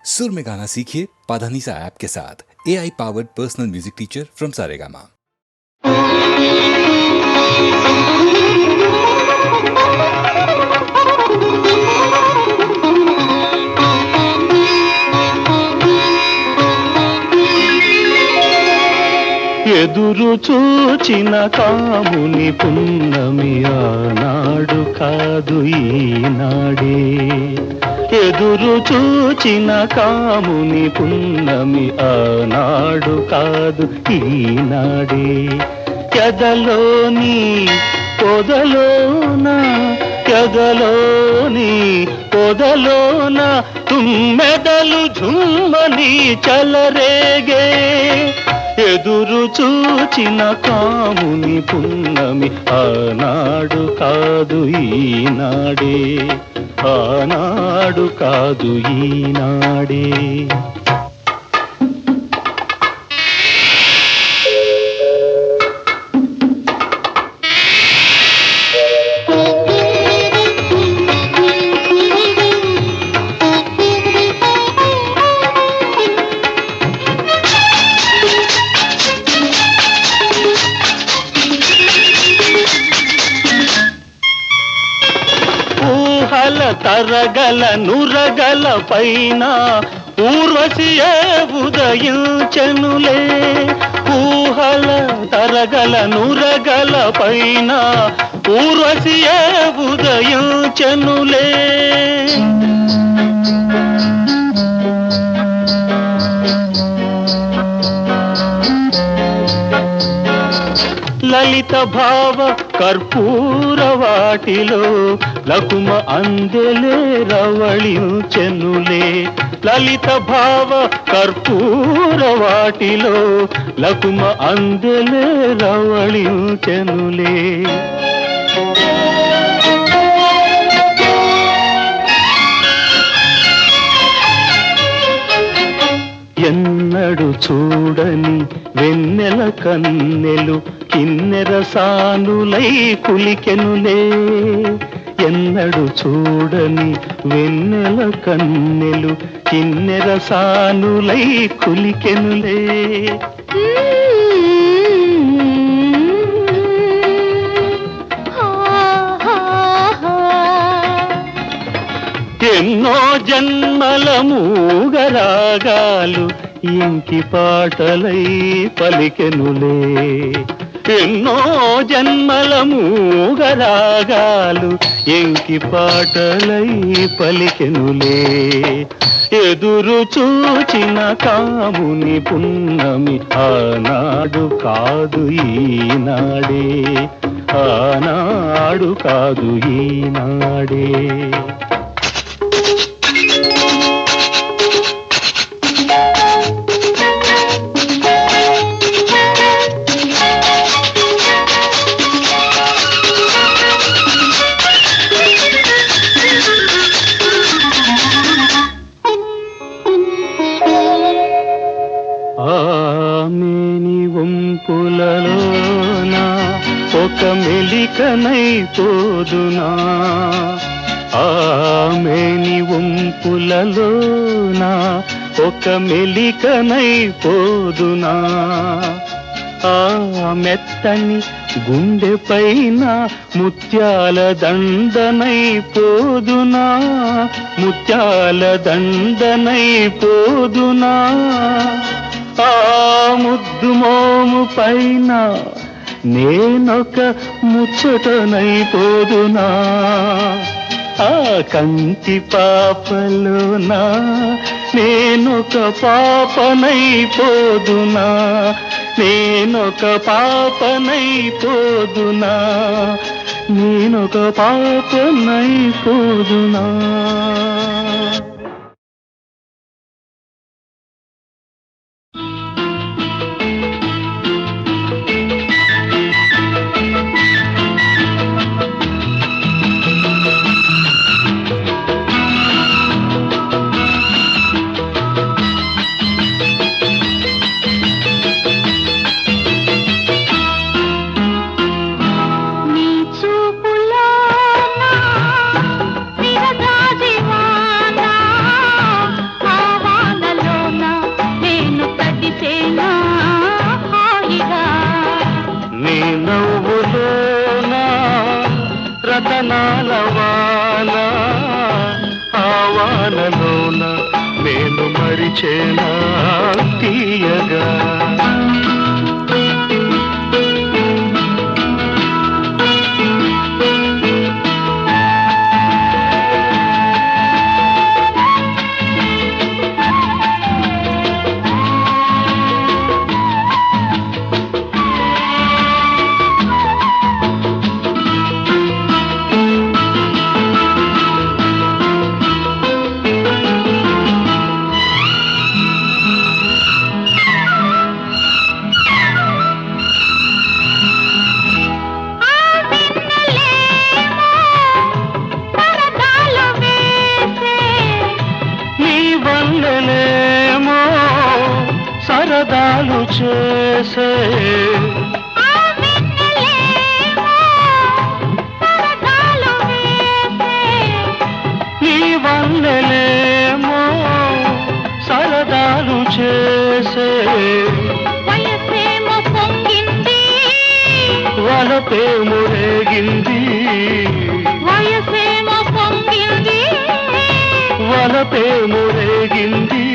सुर में गाना सीखिए पाधानीसा ऐप के साथ। AI powered personal music teacher from Saregama. ఎదురు చూచిన కాముని పున్నమి ఆనాడు కాదు ఈనాడే. ఎదురు చూచిన కాముని పున్నమి ఆనాడు కాదు ఈనాడే. ఎదలోని పొదలోన ఎదలోని పొదలోన తుమ్మెదలు ఝుమ్మని చలరేగే. ఎదురు చూచిన కాముని పున్నమి ఆనాడు కాదు ఈనాడే. ఆనాడు కాదు ఈనాడే. తరగల నురగల పైన ఊర్వశియే ఉదయించెనులే. ఊహల తరగల నురగల పైన ఊర్వశియే ఉదయించెనులే. లలిత భావ కర్పూర వాటిలో లకుమ అందెలే రవళించెనులే. లలిత భావ కర్పూర వాటిలో లకుమ అందెలే రవళించెనులే. ఎన్నడు చూడని వెన్నెల కన్నెలు కిన్నెర సానులై కులికెనులే. ఎన్నడు చూడని వెన్నెల కన్నెలు కిన్నెర సానులై కులికెనులే. ఎన్నో జన్మల మూగరాగాలు ఇంకి పాటలై పలికెనులే. ఎన్నో జన్మల మూగరాగాలు ఎంకి పాటలై పలికెనులే. ఎదురు చూచిన కాముని పున్నమి ఆనాడు కాదు ఈనాడే. ఆనాడు కాదు ఈనాడే. ఆమెని వంపులలోన ఒక మెలికనై పోదునా. ఆమెని వంపులలోన ఒక మెలికనై పోదునా. ఆ మెత్తని గుండె పైన ముత్యాల దండనై పోదునా. ముత్యాల దండనై పోదునా. ఆ ముద్దు మోము పైన నేనొక ముచ్చటనైపోదునా. ఆ కంటి పాపలోనా నేనొక పాపనైపోదునా. నేనొక పాపనైపోదునా. నేనొక పాపనైపోదునా. చూపులో నా విరజాజి వాన మరిచేనా తీయగా సరదాలు చేసే నీ వల్లెలేమో సరదాలు చేసే వయసేమో పొంగింది వలపేమో రేగింది వయసేమో పొంగింది వలపేమో రేగింది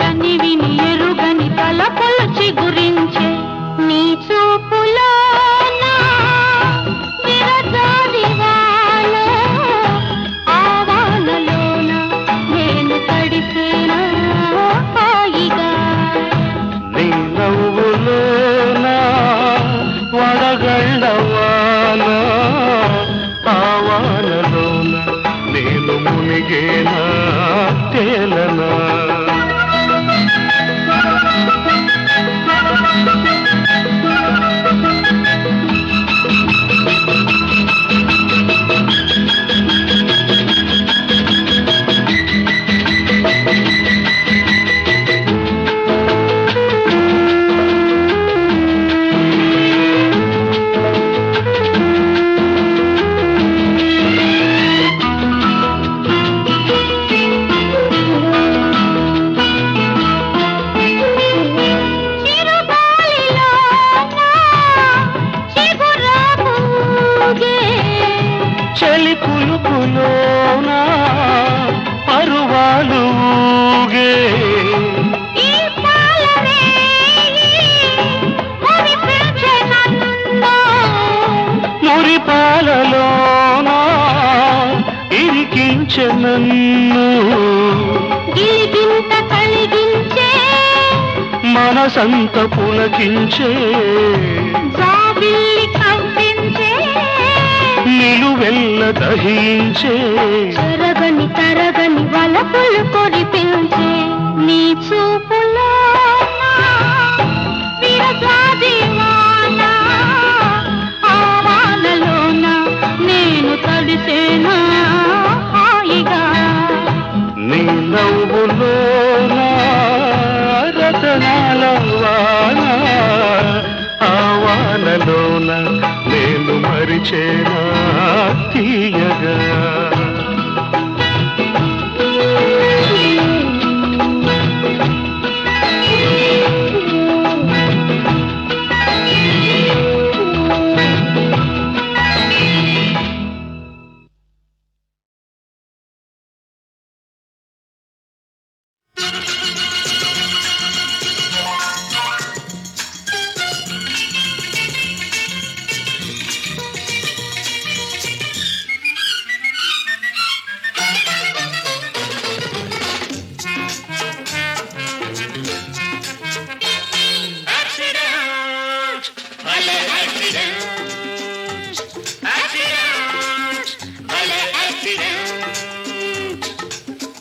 కని విని ఎరుగని తలపొలచి గురించే నీ చూపులో విరజాదివాలో ఆవానలోన నేను తడిసేనా హాయిగా నీ నవ్వులోన వడగళ్ళవాన ఆవానలోన నేను మునిగేనా తేలనా చలి పులుపులోన పరువాలు ఊగే మురిపాలలోన ఇరికించె నన్ను గిలిగింత కలిగించే మనసంత పులకించే జాబిల్లి కవ్వించే నిలువెల్ల దహించే చెరగని తరగని వలపులు కొరిపించే నీ చూపులో విరజాదివాన ఆవానలోన నేను తడిసేనా హాయిగా నీ నవ్వులోన రతనాల వాన ఆవానలోన నేను మరిచేనా తీయగా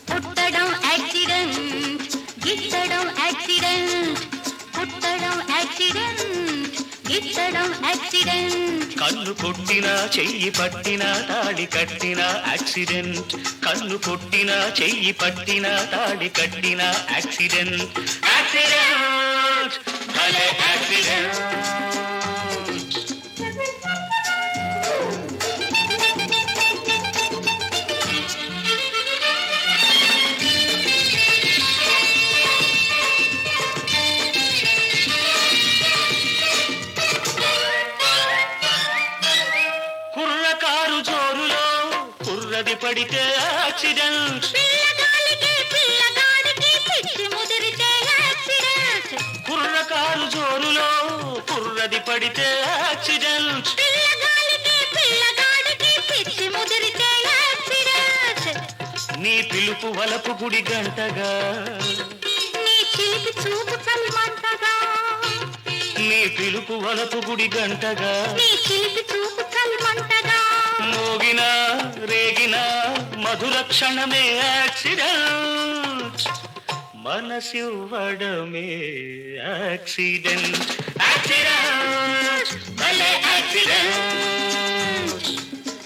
పుట్టడం యాక్సిడెంట్ గిట్టడం యాక్సిడెంట్ పుట్టడం యాక్సిడెంట్ గిట్టడం యాక్సిడెంట్ కన్ను కొట్టినా చెయ్యి పట్టినా తాళి కట్టినా యాక్సిడెంట్ కన్ను కొట్టినా చెయ్యి పట్టినా తాళి కట్టినా యాక్సిడెంట్ యాక్సిడెంట్ భలే యాక్సిడెంట్ పడితే యాక్సిడెంట్ పిల్లగాడికి పిచ్చి ముదిరితే పడితే యాక్సిడెంట్. పిల్లగాలికి పిల్లగాడికి పిచ్చి ముదిరితే యాక్సిడెంట్. నీ పిలుపు వలపు గుడి గంటగా, నీ చిలిపి చూపు చల్మంటగా, నీ పిలుపు వలపు గుడి గంటగా, నీ చిలిపి చూపు చల్మంటగా, మోగిన రేగిన మధుర క్షణమే యాక్సిడెంట్. మనసివ్వడమే యాక్సిడెంట్. యాక్సిడెంట్ భలే యాక్సిడెంట్.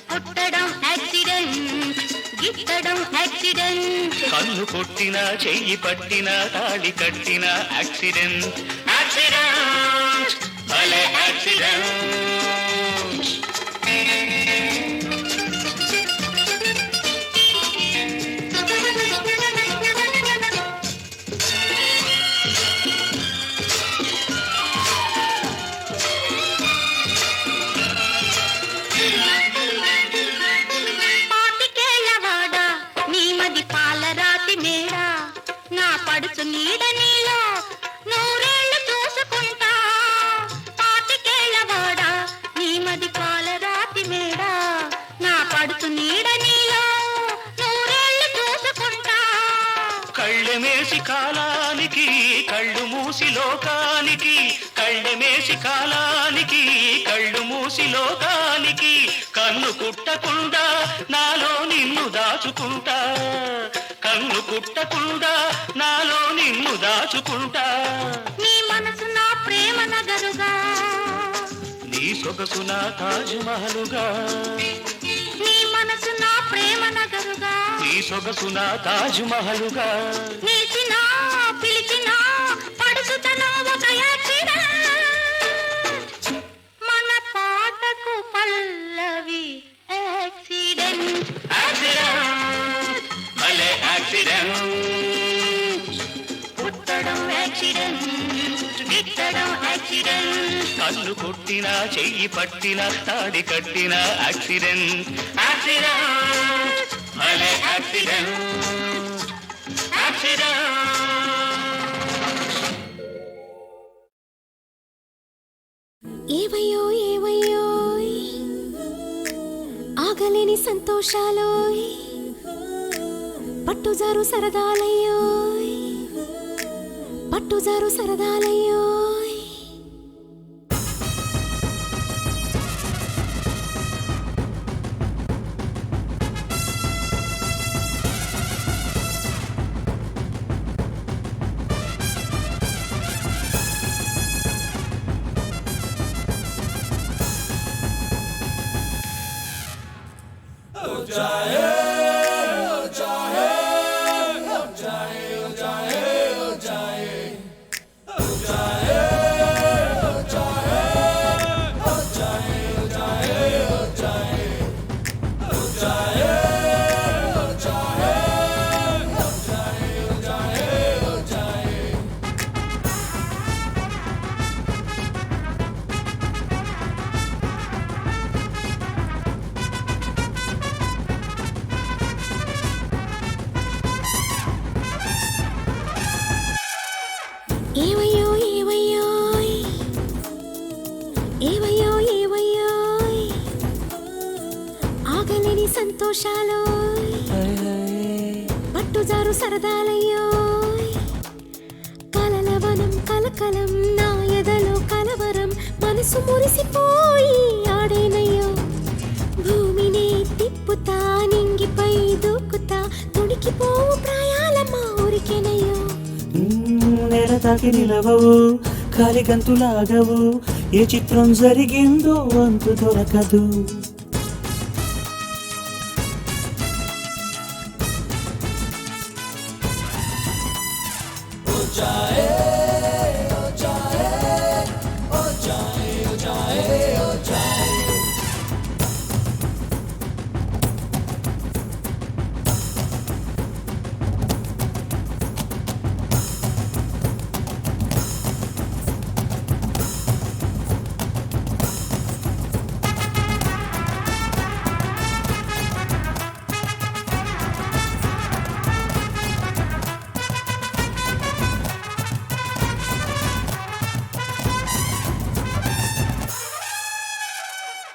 పుట్టడం యాక్సిడెంట్, గిట్టడం యాక్సిడెంట్. కన్ను కొట్టిన చెయ్యి పట్టిన తాళి కట్టిన యాక్సిడెంట్. యాక్సిడెంట్ భలే యాక్సిడెంట్. పాతికేళ్లవాడా నీమది పాలరాతి మేడ, నా పడుచు నీడ నీలో నూరేళ్లు చూసుకుంటా. పాతికేళ్లవాడా నీమది పాలరాతి మేడ, నా పడుచు నీడ నీలో నూరేళ్లు చూసుకుంటా. కళ్ళెమేసి కాలానికి కళ్ళు మూసి లోకానికి, కళ్ళెమేసి కాలానికి కళ్ళు మూసి లోకానికి, కన్ను కుట్టకుండా నాలో నిన్ను దాచుకుంటా, కన్ను కుట్టకుండా నాలో నిన్ను దాచుకుంటా. నీ మనసు నా ప్రేమ నగరుగా, నీ సొగసు నా తాజ్ మహలుగా, నీ మనసు నా ప్రేమ నగరుగా, నీ సొగసు నా తాజ్ మహలుగా. నిలిచినా పిలిచినా పడుచుతనం ఒక యాక్సిడెంట్. మన పాటకు పల్లవి యాక్సిడెంట్. యాక్సిడెంట్ భలే యాక్సిడెంట్. పుట్టడం యాక్సిడెంట్, గిట్టడం యాక్సిడెంట్. కన్ను కొట్టిన చెయ్యి పట్టిన తాడి కట్టిన యాక్సిడెంట్. యాక్సిడెంట్ భలే యాక్సిడెంట్. యాక్సిడెంట్. ఏవయ్యో ఏవయ్యో ఆగలేని సంతోషాలో, పట్టుజారు సరదాలయ్యో, పట్టుజారు సరదాలయ్యో. ఏవయ్యో ఏవయ్యో ఏవయ్యో ఏవయ్యో ఆగలేని సంతోషాలో, పట్టుజారు సరదాలయ్యో. కలలవనం కలకలం నా ఎదలో కలవరం, మనసు మురిసిపోయి ఆడేనయ్యో. భూమిని తిప్పుతా నింగిపై దూకుతా, తుడికిపోవు ప్రాయాలమ్మ ఊరికేనయ్యో. నెల తాకి నిలవవు, కాలి గంతులాగవు, ఏ చిత్రం జరిగిందో అంతు దొరకదు.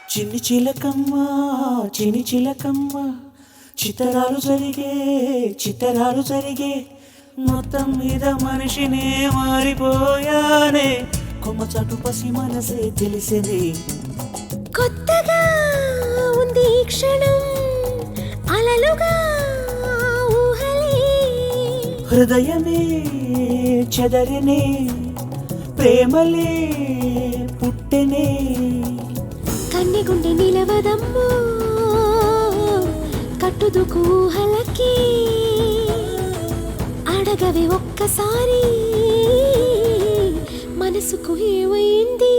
చిన్ని చిలకమ్మ చిన్ని చిలకమ్మ చిత్తరాలు జరిగే మొత్తం మీద మనిషినే మారిపోయానే కొమ్మ చాటు పసి మనసే తెలిసింది కొత్తగా ఉంది ఈ క్షణం అలలుగా ఊహలే హృదయమే చెదరనే ప్రేమలే పుట్టెనే కన్నె గుండె నిలవదమ్మో కట్టుదుకు ఊహలకి అడగవే ఒక్కసారి మనసుకు ఏమైంది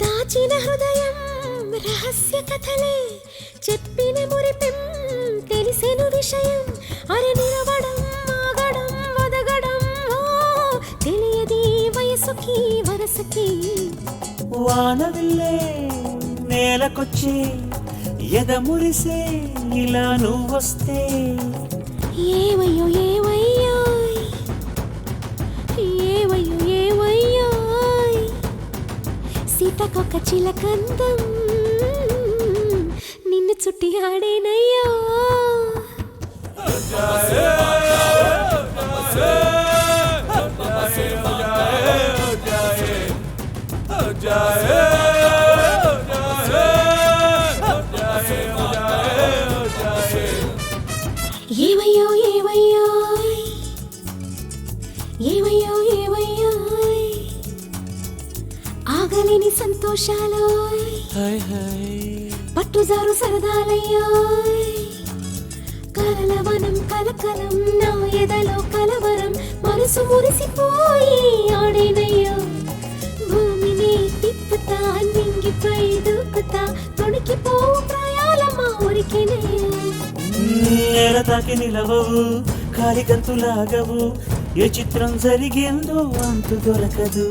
దాచిన హృదయం రహస్య కథలే చెప్పిన మురిపెం తెలిసెను విషయం అరే నిలవడం ఆగడం వదగడం తెలియది వయసుకి వరసకి వానవిల్లే నేలకొచ్చే ఎదమురిసే ఇలా నువ్వొస్తే ఏవయ్యో ఏవయ్యో ఏవయ్యో ఏవయ్యో సీతకొక చిలకందం నిన్ను చుట్టి ఆడేనయ్యో ఏవయ్యో ఏవయ్యో ఏవయ్యో ఏవయ్యో ఆగలేని సంతోషాలో పట్టుజారు సరదాలయ్యో కలలవనం కలకలం నా ఎదలో కలవరం మనసు మురిసిపోయి ఆడేనయ్యో భూమిని తిప్పుతా నింగిపై దూకుతా తొణికిపో ప్రాయాలమ్మా ఊరికేనయ్యో నేల తాకి నిలవవు కాలిగంతులాగవు ఏ చిత్రం జరిగిందో అంతు దొరకదు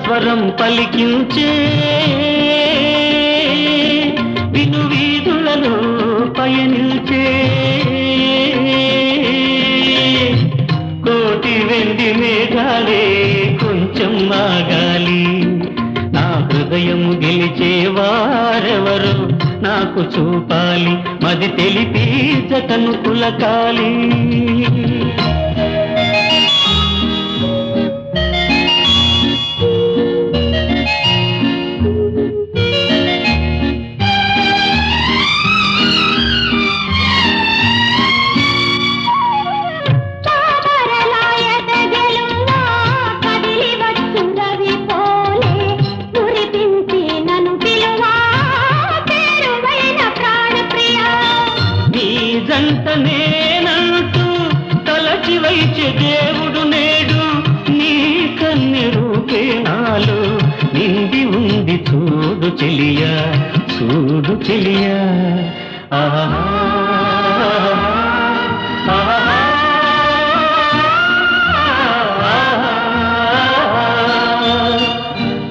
స్వరం పలికించే విను వీధులలో పయనించే కోటి వెండి మేఘాలే కొంచెం ఆగాలి నా హృదయము గెలిచే వారెవరు నాకు చూపాలి మది తెలిపి జతను కులకాలి చూడు చెలియా చూడు చెలియా ఆహా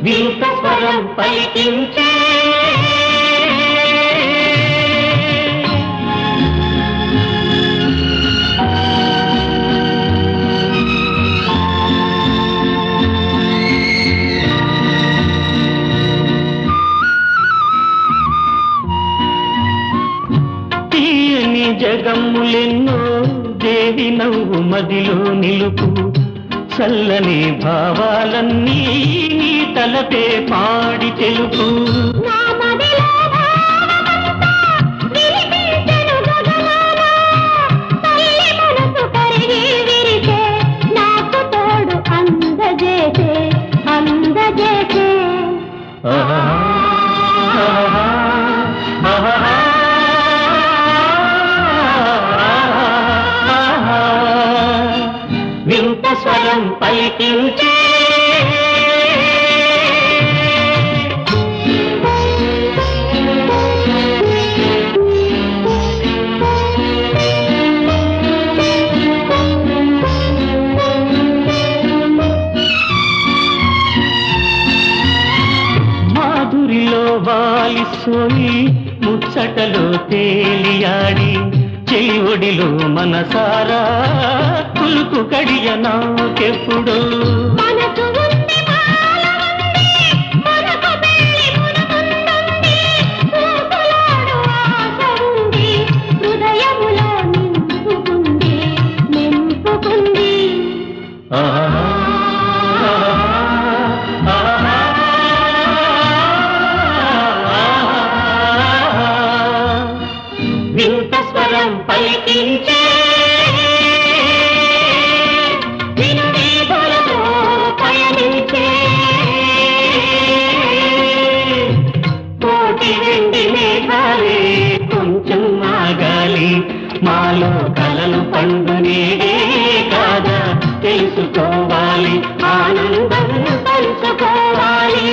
వింత స్వరం పలికించే తీయని జగములెన్నో దేవి నవ్వు మదిలో నిలుపు చల్లని భావాలన్నీ నీ తలపే పాడి తెలుపు నా మదిలో భావమంతా వినిపించెను గగనాన. తల్లి మనసు కరిగి విరిసే, నాకు తోడు అందజేసే అందజేసే. ఆహా ఆహా ఆహా వింత స్వరం పలికించే మాధురిలో వాలిసోయి ముచ్చటలో తేలియాడి చెలిఒడిలో మనసారా కులుకు కడియ నాకెప్పుడు మనసు ఉంది మాల ఉంది, మనకు పెళ్లి మునుముందుంది. ఊపులాడు ఆశ ఉంది, హృదయములో నింపుకుంది నింపుకుంది. ఆహా ఆహా వింత స్వరం పలికించే వినుదీపలతో పయనించే కోటి వెండి మేఘాలే కొంచెం ఆగాలి మాలో కలలు పండునే కాదా తెలుసుకోవాలి ఆనందం పంచుకోవాలి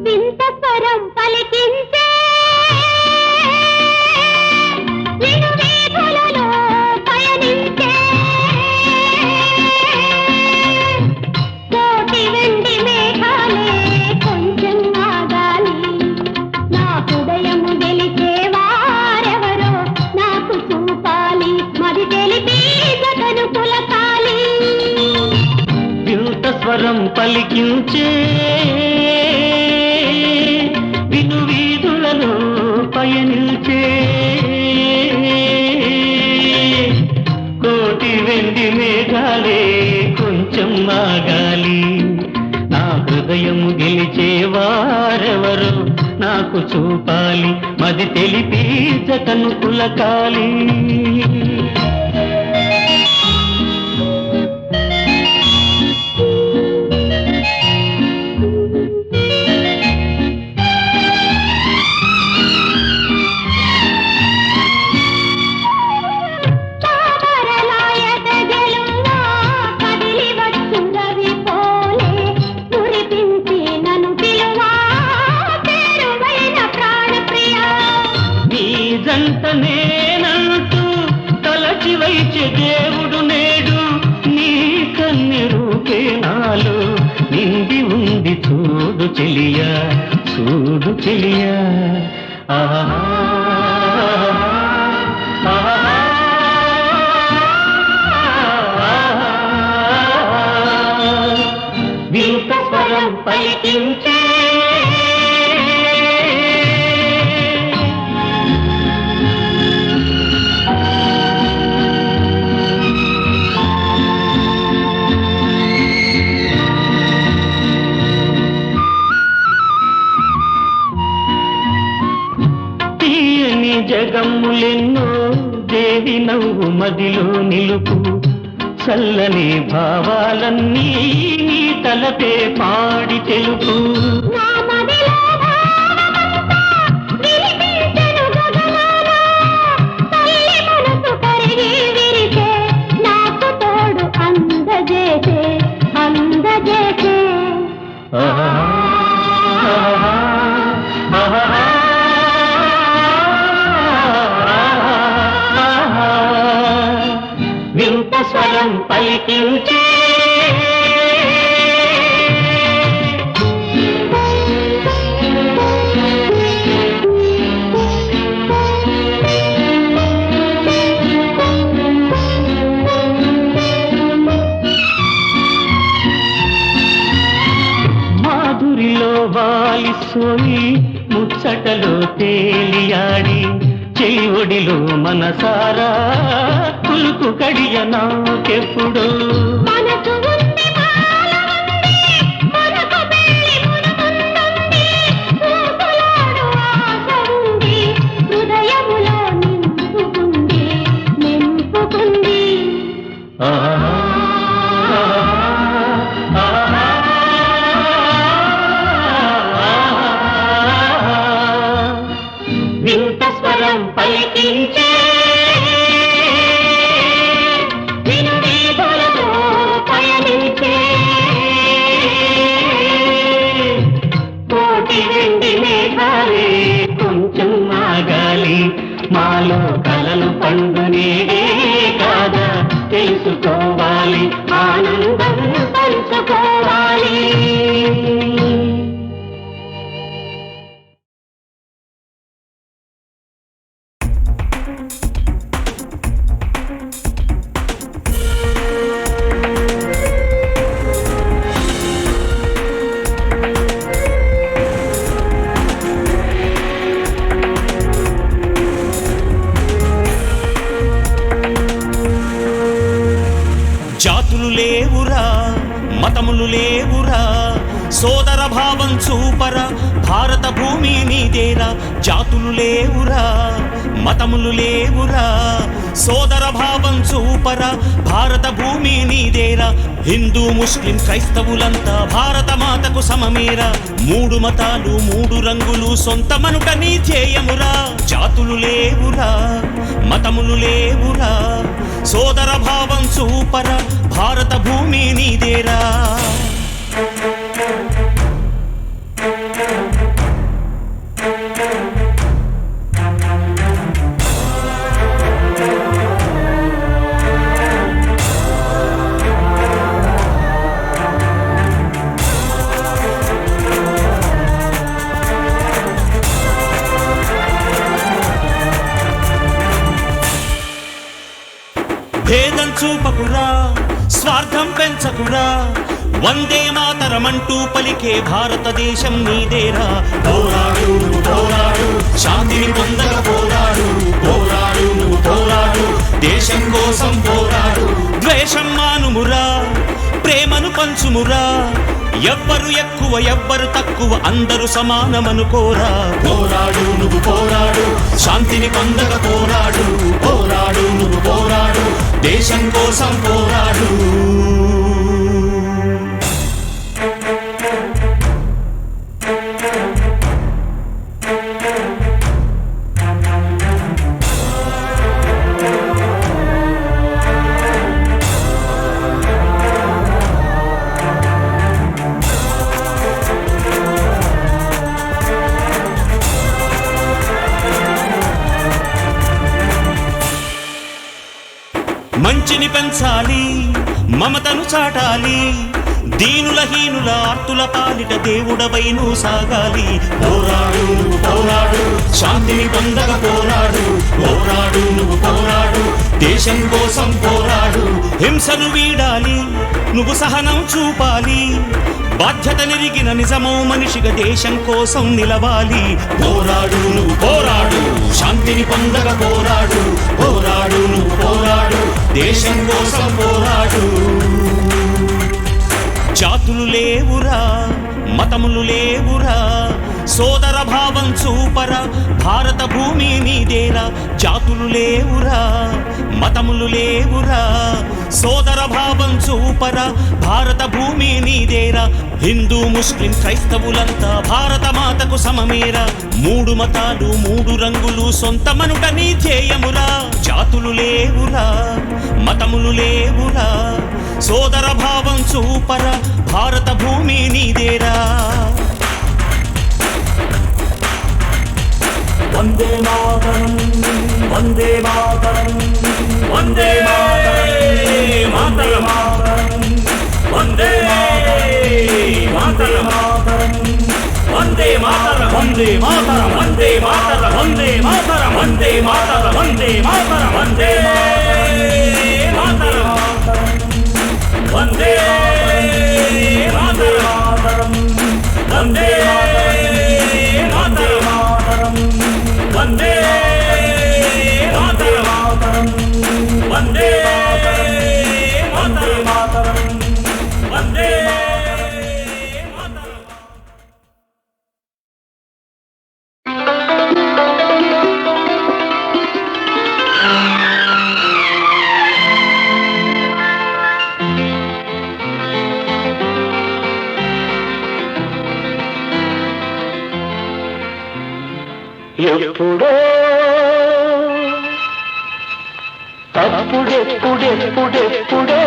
వింత స్వరం పలికించే వినుదీపులలో పయనించే కోటి వెండి మేఘాలే కొంచెం ఆగాలి. నా హృదయము గెలిచే వారెవరో నాకు చూపాలి. మది తెలిపి జగను పులకాలి. వింత స్వరం పలికించే విను వీధులలో పయనించే కోటి వెండి మేఘాలే కొంచెం ఆగాలి. నా హృదయము గెలిచే వారెవరో నాకు చూపాలి. మది తెలిపి జతను పులకాలి. తామరలాయత గెలువా కదిలి వచ్చు రవి పోలే. మురిపించి నన్ను పిలువా చేరువైన ప్రాణప్రియా. నీ జంట నేనంటూ తలచి వైచే దేవుడు నేడు నీ కన్నె రూపే నాలో నిండి ఉంది చూడు చెలియా చూడు చెలియా ఆహా ఆహా వింత స్వరం పలికించే జగములెన్నో దేవి నవ్వు మదిలో నిలుపు చల్లని భావాలన్నీ నీ తలపే పాడి తెలుపు. నా మదిలో భావమంతా వినిపించెను గగనాన. తల్లి మనసు కరిగి విరిసే, నాకు తోడు అందజేసే అందజేసే. ఆహా, ఆహా, ఆహా, ఆహా. వింత స్వరం పలికించే మాధురిలో వాలిసోయి ముచ్చటలో తేలియాడి చెయ్యొడిలో మనసారా కులుకు కడియ నాకెప్పుడు. మనసు ఉంది మాల ఉంది, మనకు పెళ్లి మునుముందుంది. ఊపులాడు ఆశ ఉంది, హృదయములో నింపుకుంది నింపుకుంది. ఆహా, ఆహా, ఆహా. వింత స్వరం పలికించే వినుదీపులతో పయనించే కోటి వెండి మేఘాలే కొంచెం ఆగాలి, మాలో కలలు పండునే కాదా తెలుసుకోవాలి, ఆనందం పంచుకోవాలి. జాతులు లేవురా, మతములు లేవురా, సోదర భావం చూపర భారత భూమి నీదేరా. జాతులు లేవురా, మతములు లేవురా, సోదర భావం చూపర భారత భూమి నీదేరా. హిందూ ముస్లిం క్రైస్తవులంతా భారత మాతకు సమమేరా. మూడు మతాలు మూడు రంగులు సొంతమనుట నీ ధ్యేయమురా. జాతులు లేవురా, మతములు లేవురా, సోదర భావం చూపర భారత భూమి నీదేరా. భేదం చూపకురా, స్వార్థం పెంచకురా, వందే మాతరమంటూ పలికే భారతదేశం నీదేరా. పోరాడు నువ్వు పోరాడు, శాంతిని పొందక పోరాడు. పోరాడు నువ్వు పోరాడు, దేశం కోసం పోరాడు. ద్వేషం మానుమురా, ప్రేమను పంచుమురా. ఎవ్వరు ఎక్కువ ఎవ్వరు తక్కువ, అందరూ సమానమనుకోరా. పోరాడు నువ్వు పోరాడు, శాంతిని పొందక పోరాడు. పోరాడు నువ్వు పోరాడు, దేశం కోసం పోరాడు. మంచిని పెంచాలి, మమతను చాటాలి, దీనుల హీనుల ఆర్తుల పాలిట దేవుడవై నువ్వు సాగాలి. పోరాడు నువ్వు పోరాడు, శాంతిని పొందక పోరాడు. పోరాడు నువ్వు పోరాడు, దేశం కోసం పోరాడు. హింసను వీడాలి, నువ్వు సహనం చూపాలి. బాధ్యత నెరిగిన నిజమో మనిషిగా దేశం కోసం నిలవాలి. పోరాడు నువ్వు పోరాడు, శాంతిని పొందక పోరాడు. పోరాడు నువ్వు పోరాడు, దేశం కోసం పోరాడు. జాతులు లేవురా, మతములు లేవురా, సోదర భావం చూపర భారత భూమి నీదేరా. జాతులు లేవురా, మతములు లేవురా, సోదర భావం చూపరా భారత భూమి నీదేరా హిందూ ముస్లిం క్రైస్తవులంతా భారత మాతకు సమమేరా మూడు మతాలు మూడు రంగులు సొంతమనుట నీ ధ్యేయమురా జాతులు లేవురా మతములు లేవురా సోదర భావం చూపరా భారత భూమి నీదేరా వందే మాతరం వందే మాతరం వందే మాతరం వందే మాతరం వందే మాతరం వందే మాతరం వందే మాతరం వందే మాతరం వందే మాతరం వందే మాతరం వందే మాతరం వందే మాతరం వందే మాతరం వందే మాతరం వందే మాతరం వందే మాతరం ఎప్పుడో అప్పుడెప్పుడెప్పుడెప్పుడో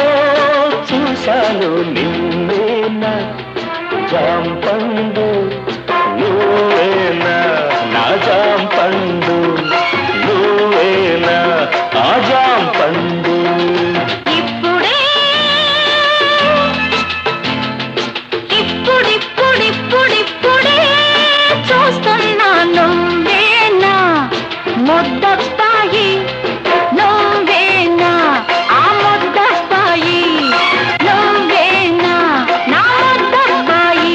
చూశాను నిన్నేనా జాంపండు నువ్వేనా నా జాంపండు నువ్వేనా ఆ జాంపండు ఇప్పుడే ఇప్పుడిప్పుడిప్పుడిప్పుడే చూస్తున్నాను ముద్దస్తాయి నువ్వేనా ఆ ముద్దస్తాయి నువ్వేనా నా ముద్దస్తాయి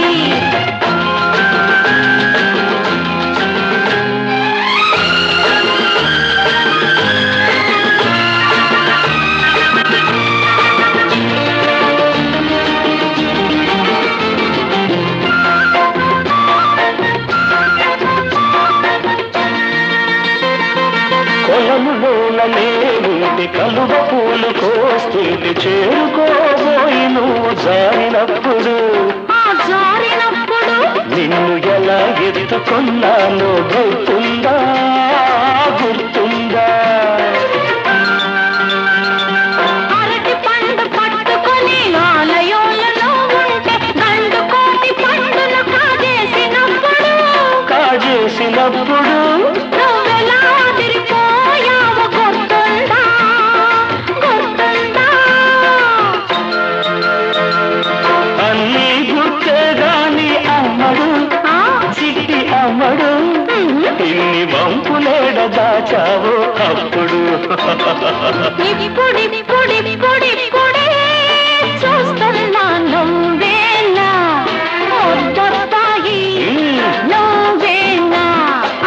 పొలములోనే ఉండి కలువ పూలు కోస్తుంటే చేరుకోబోయి నువ్వు జారినప్పుడు నిన్ను ఎలా ఎత్తుకున్నానో గుర్తుందా గుర్తుందా అరటి పండు పట్టుకొని ఆలయంలో ఉంటే గండు కోటి పండును కాజేసినప్పుడు నువ్వెలా తిరిగిపోయావు గుర్తుందా గుర్తుందా అన్నీ గుర్తే గాని అమ్మడు చిట్టి అమ్మడు ఇన్ని వంపులేడ దాచావు అప్పుడు ఇప్పుడిప్పుడిప్పుడిప్పుడే చూస్తున్నా నువ్వేనా ముద్దస్తాయి నువ్వేనా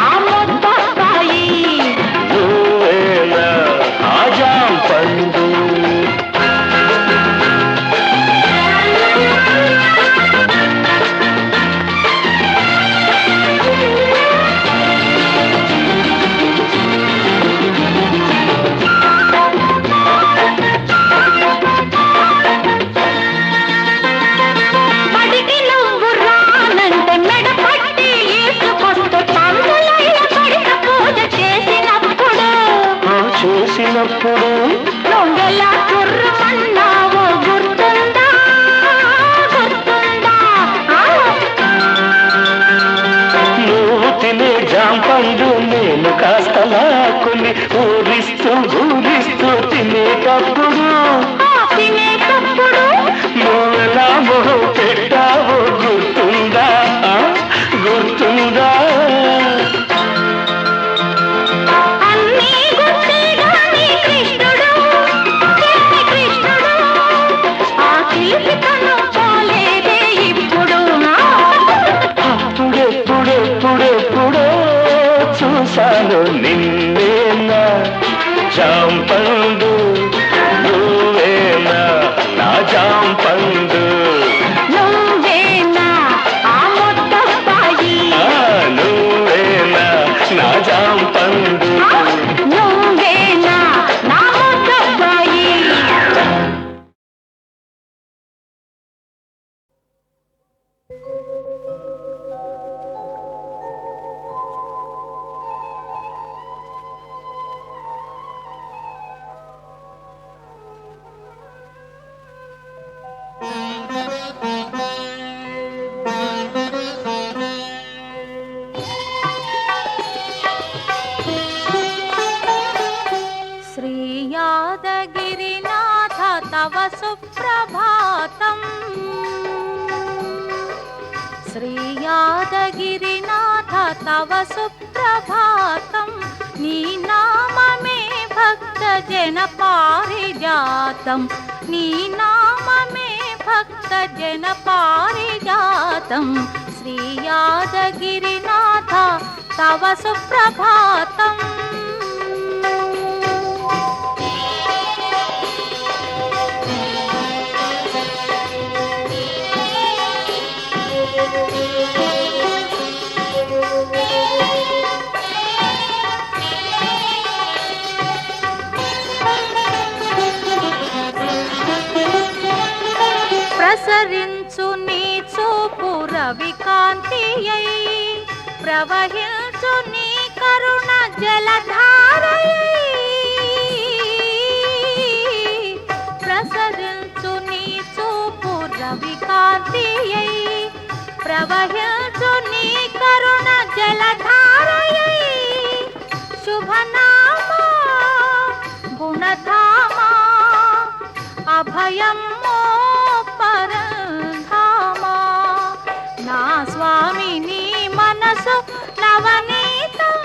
ఆ ముద్దస్తాయి నువ్వేనా ఆ జాంపండు పడికి నువ్వు రానంటే మెడ పట్టి ఈసుకొస్తూ పందులయ్య పడిన పూజ చేసినప్పుడు చూసినప్పుడు నువ్వెలా కుర్రమన్నావో గుర్తుందా గుర్తుందా నువ్వు తినే జాంపండు నేను కాస్త లాక్కుని ఊరిస్తూ తినేటప్పుడు తినేటప్పుడు నువ్వెలా మొహం పెట్టావో గుర్తుందా గుర్తుందా అన్నీ గుర్తే గాని కృష్ణుడు కృష్ణుడు ఆ చిలిపితనం పోలేదే ఇప్పుడు అప్పుడెప్పుడెప్పుడెప్పుడో చూశాను నిన్నేనా జాంపండు తవ సుప్రభాతం శ్రీ యాదగిరినాథ తవ సుప్రభాతం నీ నామమే భక్త జన పారిజాతం నీ నామమే భక్త జన పారిజాతం శ్రీ యాదగిరినాథ తవ సుప్రభాతం ప్రసరించు నీ చూపు రవికాంతియై ప్రవహించు నీ కరుణ జలధారయై ప్రసరించు నీ చూపు రవికాంతియై ప్రవహించు నీ కరుణ జలధారయై శుభనామా గుణధామా అభయం పరంధామా నా స్వామి నీ మనసు నవనీతం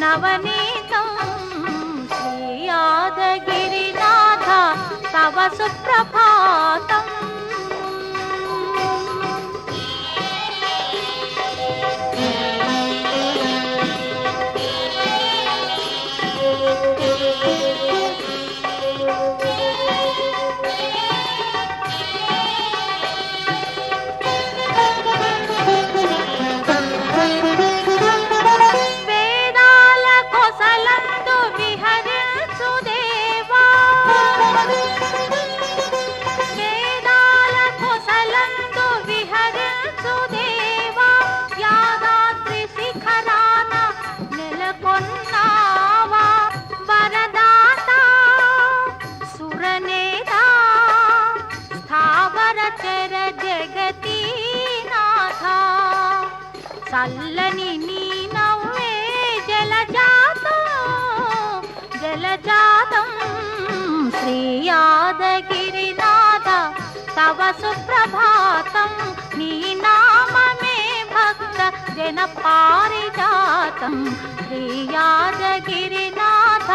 నవనీతం శ్రీ యాదగిరినాథ తవ సుప్రభాతం వేదాల కొసలందు విహరించు దేవా వేదాల కొసలందు విహరించు దేవా యాదాద్రి శిఖరాన నెలకొన్నావా వరదాత సురనేతా స్థావర చర జగతీనాథ చల్లని నీ నవ్వే జలజాతం జలజాతం శ్రీ యాదగిరినాథ తవ సుప్రభాతం నీ నామమే భక్త జన పారిజాతం శ్రీ యాదగిరినాథ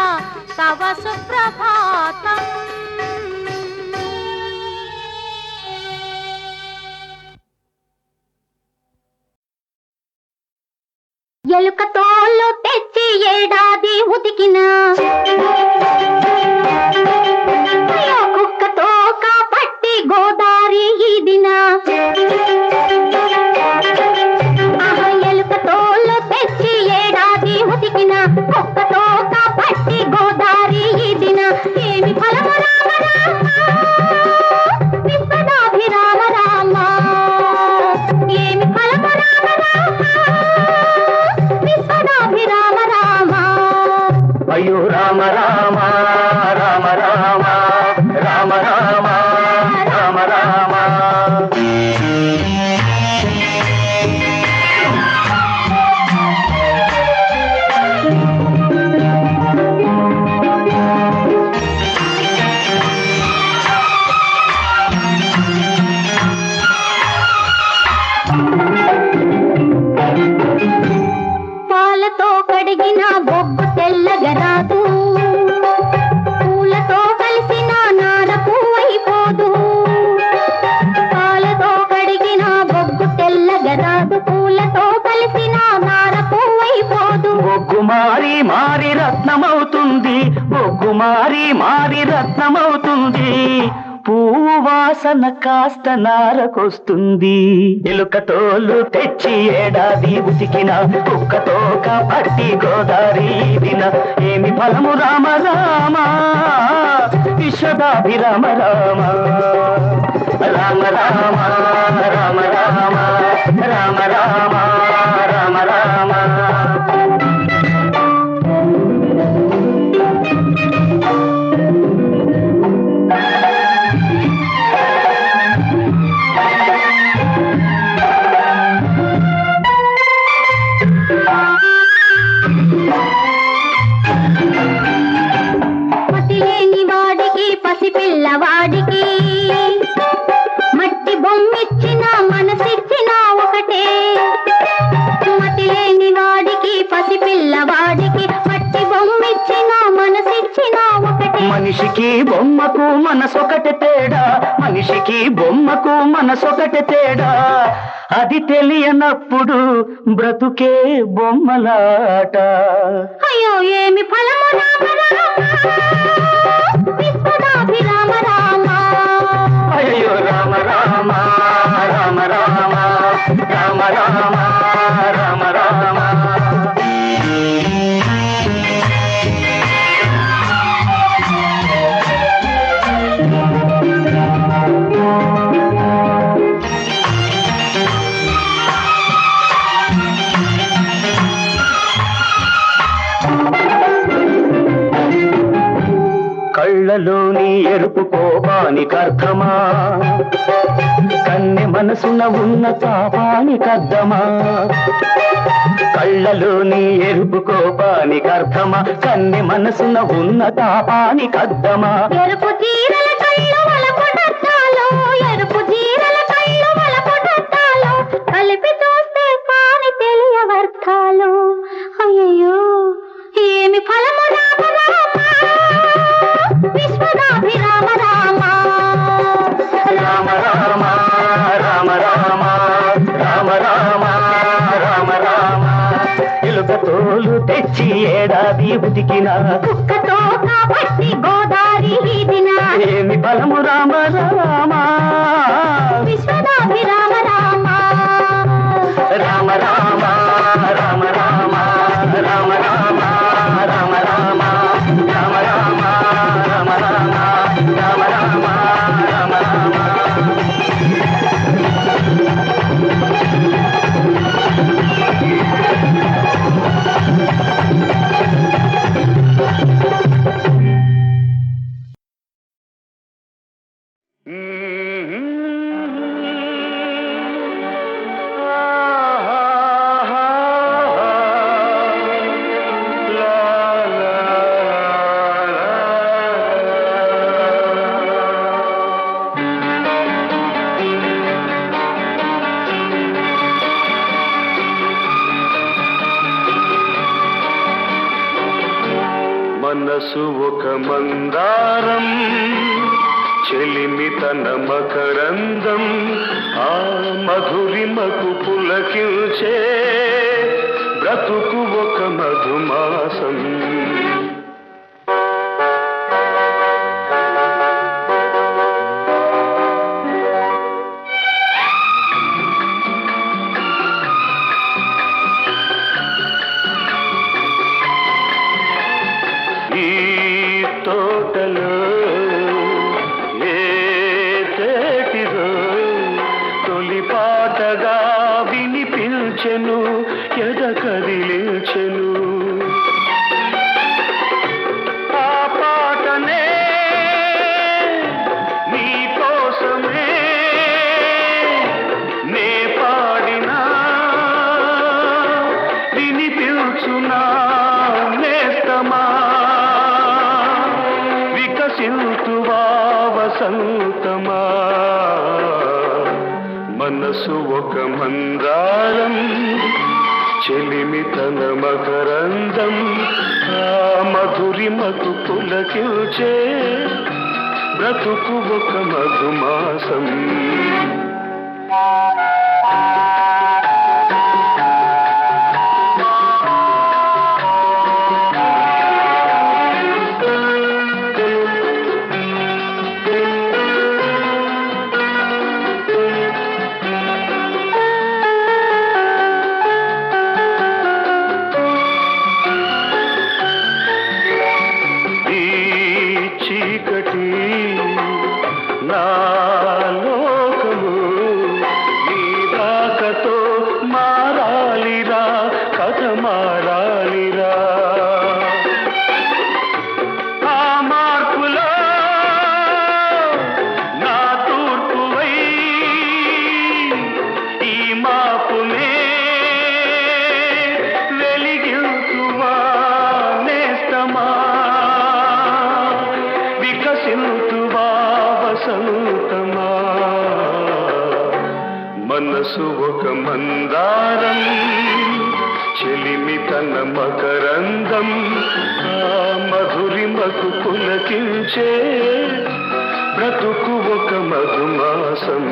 తవ సుప్రభాతం ఎలుక తోలు తెచ్చి ఏడాది ఉతికిన అయ్యో కుక్కతో కాపట్టి గోదారి ఈదిన ఆహా ఎలుక తోలు తెచ్చి ఏడాది ఉతికిన కుక్కతో కాపట్టి గోదారి ఈదిన ఏమి ఫలము రామ రామ విశ్వనాభిరామ రామ ఏమి ఫలము రామ రామ విశ్వనాభిరామ రామ అయ్యో రామ రామ రామ రామ రామ రామ రామ రామ పాలతో కడిగిన బొగ్గు తెల్లగరాదు పూలతో కలిసిన నార పువ్వైపోదు పాలతో కడిగిన బొగ్గు తెల్లగరాదు పూలతో కలిసిన నార పువ్వైపోదు బొగ్గు మారి మారి రత్నమవుతుంది బొగ్గు మారి మారి రత్నమవుతుంది పువ్వు వాసన కాస్త నారకొస్తుంది ఎలుక తోలు తెచ్చి ఏడాది ఉతికిన కుక్కతో పట్టి గోదారి దిన ఏమి ఫలము రామ రామ విశ్వదాభిరామ రామ రామ రామ రామ రామ రామ రామ రామ రామ పతిలేని వాడికి పసిపిల్ల బొమ్మకు మనసొకటి తేడా, మనిషికి బొమ్మకు మనసొకటి తేడా. అది తెలియనప్పుడు బ్రతుకే బొమ్మలాట. అయ్యో ఏమి ఫలము రామ రామ, విశ్వనాభిరామ రామ. అయ్యో రామ రామ రామ రామ రామ రామ రామ రామ. కళ్ళలోని ఎరుపు కోపానికి అర్థమా, కన్నె మనసున ఉన్న తాపానికి అర్థమా. కళ్ళలోని ఎరుపు కోపానికి అర్థమా, కన్నె మనసున ఉన్న తాపానికి అర్థమా. ఎరుపు చీరల కళ్ళు వలపడతాలో, ఎరుపు చీరల కళ్ళు వలపడతాలో, కలిపి చూస్తే కాని తెలియవర్థాలు. అయ్యయ్యో ఏమి ఫలము రామ రామ, విశ్వనాభిరామ రామ. రామ రామ రామ రామ రామ రామ రామ రామ. ఇలుక తోలు తెచ్చి ఏడాది ఉతికిన, కుక్కతో కాబట్టి గోదారి వీధిన, ఏమి ఫలము రామ రామ. విశ్వనాభిరామ రామ. రామ రామ రామ రామ రామ రామ రామ రామ రామ రామ రామ రామ రామ రామ రామ. మనసు ఒక మందారం, చెలిమి తన మకరందం, ఆ మధురిమకు పులకించే బ్రతుకు ఒక మధుమాసం. ఈ తోటలో ఏ తేటిదో తొలి పాటగా వినిపించెను, ఎద కదిలించెను. ఆ పాటనే నీ కోసమే నే పాడినా, వినిపించునా నేస్తమా. వికసింతువా వసంతమా, మనసు ఒక మందారం, చెలిమి తన మకరందం, ఆ మధురిమకు పులకించే బ్రతుకు ఒక మధుమాసం. చీకటి నా లోకము నీ రాకతో మారాలిరా, కథ మారాలిరా. ఆ మార్పులో నా తూర్పువై ఈ మాపునే వెలిగించువా నేస్తమా. వికసింతువా వసంతమా, మనసు ఒక మందారం, చెలిమి తన మకరందం ఆ మధురిమకు పులకించే బ్రతుకు ఒక మధుమాసం